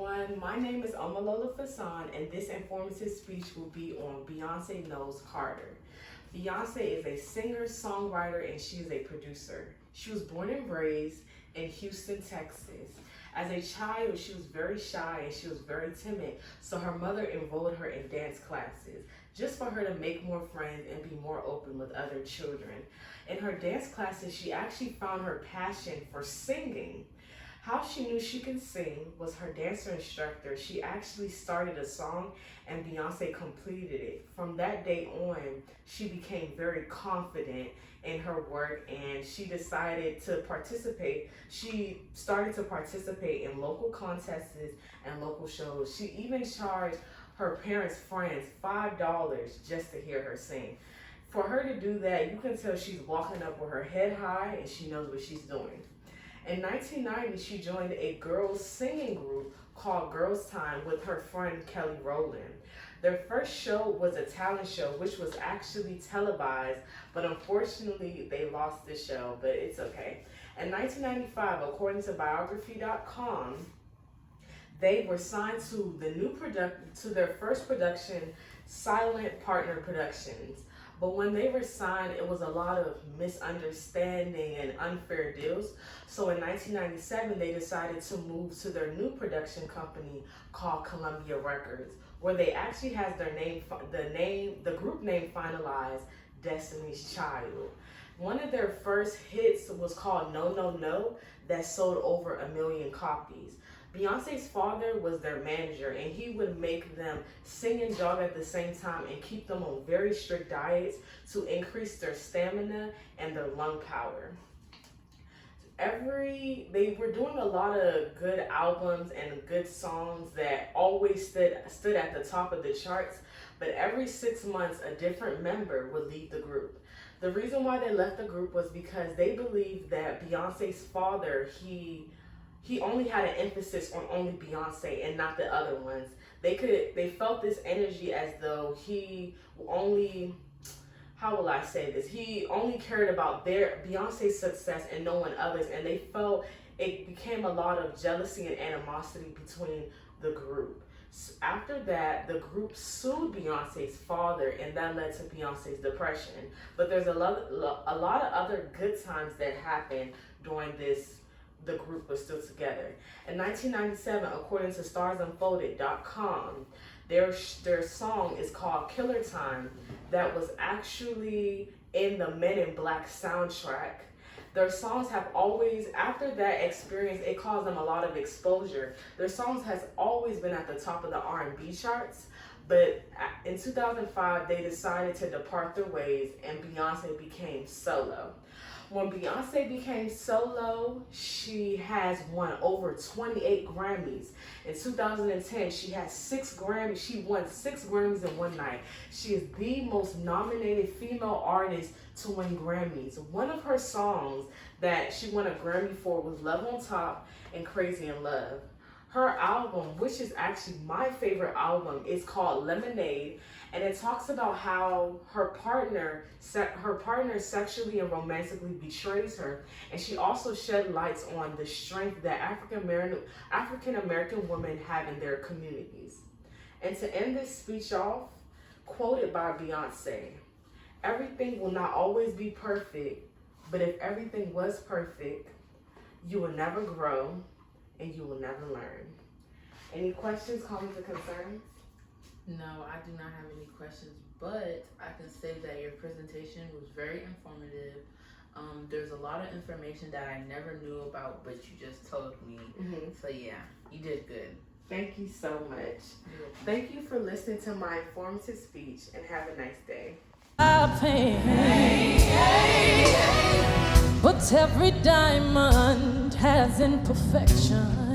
everyone. My name is Omalola Fasan, and this informative speech will be on Beyoncé Knowles Carter. Beyoncé is a singer, songwriter, and she is a producer. She was born and raised in Houston, Texas. As a child, she was very shy and she was very timid, so her mother enrolled her in dance classes just for her to make more friends and be more open with other children. In her dance classes, she actually found her passion for singing. How she knew she could sing was her dancer instructor. She actually started a song and Beyoncé completed it. From that day on, she became very confident in her work and she decided to participate. She started to participate in local contests and local shows. She even charged her parents' friends $5 just to hear her sing. For her to do that, you can tell she's walking up with her head high and she knows what she's doing. In 1990, she joined a girls singing group called Girls Time with her friend Kelly Rowland. Their first show was a talent show, which was actually televised, but unfortunately they lost the show, but it's okay. In 1995, according to biography.com, they were signed to their first production, Silent Partner Productions. But when they were signed, it was a lot of misunderstanding and unfair deals. So in 1997, they decided to move to their new production company called Columbia Records, where they actually has the group name finalized, Destiny's Child. One of their first hits was called No No No, that sold over 1 million copies. Beyonce's father was their manager, and he would make them sing and jog at the same time and keep them on very strict diets to increase their stamina and their lung power. They were doing a lot of good albums and good songs that always stood at the top of the charts, but every 6 months a different member would leave the group. The reason why they left the group was because they believed that Beyonce's father, he only had an emphasis on only Beyonce and not the other ones. They felt this energy as though he only, how will I say this? He only cared about Beyonce's success and no one others, and they felt it became a lot of jealousy and animosity between the group. After that, the group sued Beyonce's father, and that led to Beyonce's depression. But there's a lot of other good times that happened during the group was still together. In 1997, according to StarsUnfolded.com, their song is called Killer Time, that was actually in the Men in Black soundtrack. Their songs have always, after that experience, it caused them a lot of exposure. Their songs has always been at the top of the R&B charts, but in 2005, they decided to depart their ways and Beyonce became solo. When Beyonce became solo, she has won over 28 Grammys. In 2010, she had 6 Grammys. She won 6 Grammys in one night. She is the most nominated female artist to win Grammys. One of her songs that she won a Grammy for was Love on Top and Crazy in Love. Her album, which is actually my favorite album, is called Lemonade, and it talks about how her partner sexually and romantically betrays her, and she also shed lights on the strength that African American women have in their communities. And to end this speech off, quoted by Beyonce, "Everything will not always be perfect, but if everything was perfect, you will never grow and you will never learn." Any questions, comments, or concerns? No, I do not have any questions, but I can say that your presentation was very informative. There's a lot of information that I never knew about, but you just told me. So yeah, you did good. Thank you so much. Thank you for listening to my informative speech, and have a nice day. But every diamond has imperfection.